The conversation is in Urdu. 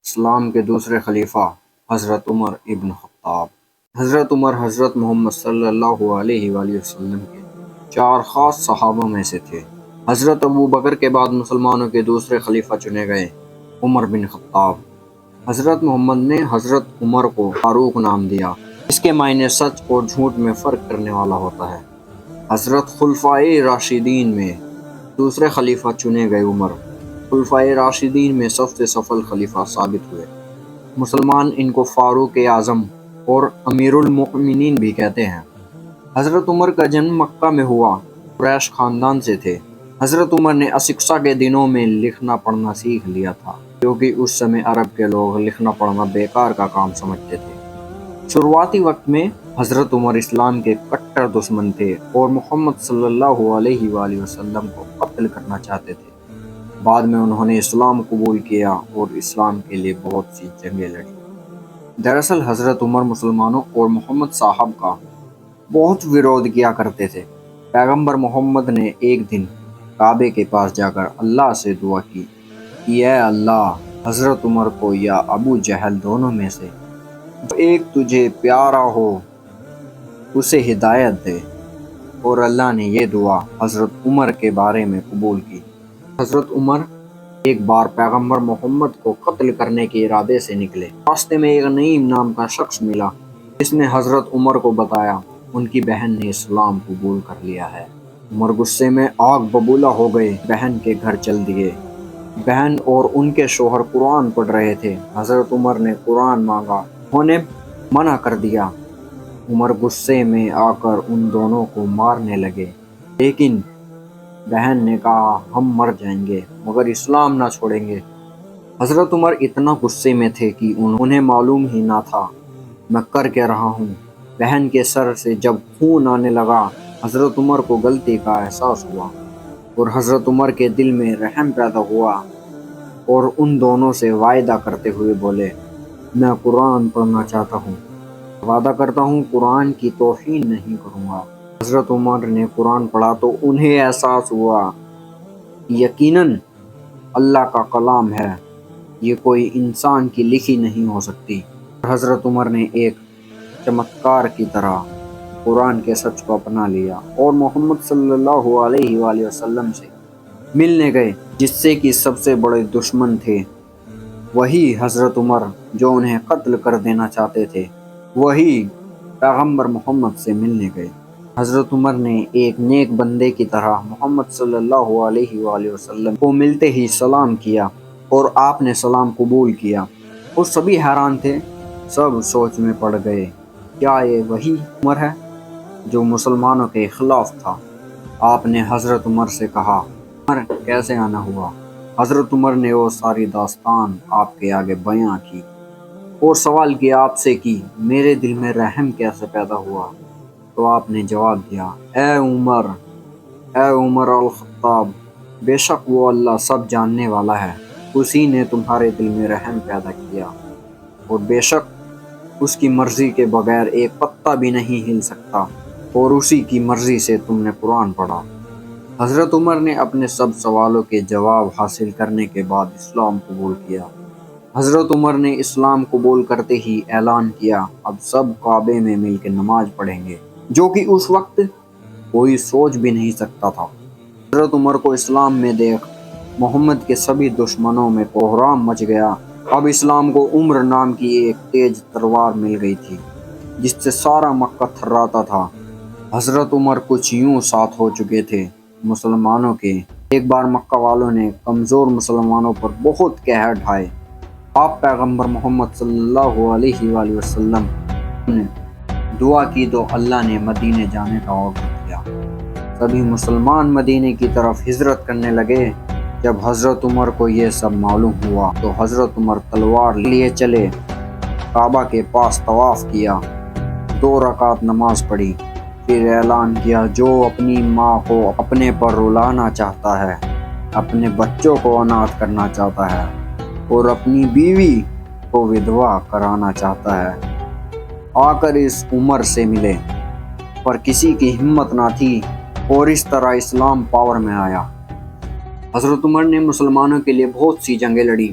اسلام کے دوسرے خلیفہ حضرت عمر ابن خطاب۔ حضرت عمر حضرت محمد صلی اللہ علیہ وآلہ وسلم کے 4 خاص صحابہ میں سے تھے۔ حضرت ابو بکر کے بعد مسلمانوں کے دوسرے خلیفہ چنے گئے عمر بن خطاب۔ حضرت محمد نے حضرت عمر کو فاروق نام دیا، اس کے معنی سچ اور جھوٹ میں فرق کرنے والا ہوتا ہے۔ حضرت خلفائے راشدین میں دوسرے خلیفہ چنے گئے عمر۔ خلفائے راشدین میں سب سے سفل خلیفہ ثابت ہوئے۔ مسلمان ان کو فاروق اعظم اور امیر المؤمنین بھی کہتے ہیں۔ حضرت عمر کا جنم مکہ میں ہوا، قریش خاندان سے تھے۔ حضرت عمر نے اسکسا کے دنوں میں لکھنا پڑھنا سیکھ لیا تھا، کیونکہ اس سمے عرب کے لوگ لکھنا پڑھنا بیکار کا کام سمجھتے تھے۔ شروعاتی وقت میں حضرت عمر اسلام کے کٹر دشمن تھے اور محمد صلی اللہ علیہ وآلہ وسلم کو قتل کرنا چاہتے تھے۔ بعد میں انہوں نے اسلام قبول کیا اور اسلام کے لیے بہت سی جنگیں لڑی۔ دراصل حضرت عمر مسلمانوں اور محمد صاحب کا بہت ویرودھ کیا کرتے تھے۔ پیغمبر محمد نے ایک دن کعبے کے پاس جا کر اللہ سے دعا کی کہ اے اللہ، حضرت عمر کو یا ابو جہل دونوں میں سے جو ایک تجھے پیارا ہو اسے ہدایت دے، اور اللہ نے یہ دعا حضرت عمر کے بارے میں قبول کی۔ حضرت عمر ایک بار پیغمبر محمد کو قتل کرنے کے ارادے سے نکلے۔ راستے میں ایک نعیم نام کا شخص ملا جس نے حضرت عمر کو بتایا ان کی بہن نے اسلام قبول کر لیا ہے۔ عمر غصے میں آگ ببولا ہو گئے، بہن کے گھر چل دیے۔ بہن اور ان کے شوہر قرآن پڑھ رہے تھے۔ حضرت عمر نے قرآن مانگا، انہوں نے منع کر دیا۔ عمر غصے میں آ کر ان دونوں کو مارنے لگے، لیکن بہن نے کہا ہم مر جائیں گے مگر اسلام نہ چھوڑیں گے۔ حضرت عمر اتنا غصے میں تھے کہ انہیں معلوم ہی نہ تھا میں کر کے رہا ہوں۔ بہن کے سر سے جب خون آنے لگا، حضرت عمر کو غلطی کا احساس ہوا اور حضرت عمر کے دل میں رحم پیدا ہوا اور ان دونوں سے وعدہ کرتے ہوئے بولے، میں قرآن پڑھنا چاہتا ہوں، وعدہ کرتا ہوں قرآن کی توہین نہیں کروں گا۔ حضرت عمر نے قرآن پڑھا تو انہیں احساس ہوا یقیناً اللہ کا کلام ہے، یہ کوئی انسان کی لکھی نہیں ہو سکتی۔ حضرت عمر نے ایک چمتکار کی طرح قرآن کے سچ کو اپنا لیا اور محمد صلی اللہ علیہ وآلہ وسلم سے ملنے گئے، جس سے کہ سب سے بڑے دشمن تھے وہی حضرت عمر جو انہیں قتل کر دینا چاہتے تھے، وہی پیغمبر محمد سے ملنے گئے۔ حضرت عمر نے ایک نیک بندے کی طرح محمد صلی اللہ علیہ وآلہ وسلم کو ملتے ہی سلام کیا اور آپ نے سلام قبول کیا، اور سبھی حیران تھے، سب سوچ میں پڑ گئے، کیا یہ وہی عمر ہے جو مسلمانوں کے خلاف تھا؟ آپ نے حضرت عمر سے کہا، عمر کیسے آنا ہوا؟ حضرت عمر نے وہ ساری داستان آپ کے آگے بیان کی اور سوال کیا آپ سے کہ میرے دل میں رحم کیسے پیدا ہوا؟ تو آپ نے جواب دیا، اے عمر الخطاب، بے شک وہ اللہ سب جاننے والا ہے، اسی نے تمہارے دل میں رحم پیدا کیا، اور بے شک اس کی مرضی کے بغیر ایک پتا بھی نہیں ہل سکتا، اور اسی کی مرضی سے تم نے قرآن پڑھا۔ حضرت عمر نے اپنے سب سوالوں کے جواب حاصل کرنے کے بعد اسلام قبول کیا۔ حضرت عمر نے اسلام قبول کرتے ہی اعلان کیا، اب سب کعبے میں مل کے نماز پڑھیں گے، جو کہ اس وقت کوئی سوچ بھی نہیں سکتا تھا۔ حضرت عمر کو اسلام میں دیکھ محمد کے سبھی دشمنوں میں کوہرام مچ گیا۔ اب اسلام کو عمر نام کی ایک تیز تلوار مل گئی تھی جس سے سارا مکہ تھراتا تھا۔ حضرت عمر کچھ یوں ساتھ ہو چکے تھے مسلمانوں کے۔ ایک بار مکہ والوں نے کمزور مسلمانوں پر بہت قہر ڈھائے۔ آپ پیغمبر محمد صلی اللہ علیہ وآلہ وسلم نے دعا کی تو اللہ نے مدینے جانے کا آرڈر دیا۔ سبھی مسلمان مدینے کی طرف ہجرت کرنے لگے۔ جب حضرت عمر کو یہ سب معلوم ہوا تو حضرت عمر تلوار لیے چلے، کعبہ کے پاس طواف کیا، 2 رکعت نماز پڑھی، پھر اعلان کیا، جو اپنی ماں کو اپنے پر رلانا چاہتا ہے، اپنے بچوں کو اناتھ کرنا چاہتا ہے اور اپنی بیوی کو ودوا کرانا چاہتا ہے، آ کر اس عمر سے ملے۔ پر کسی کی ہمت نہ تھی اور اس طرح اسلام پاور میں آیا۔ حضرت عمر نے مسلمانوں کے لیے بہت سی جنگیں لڑی،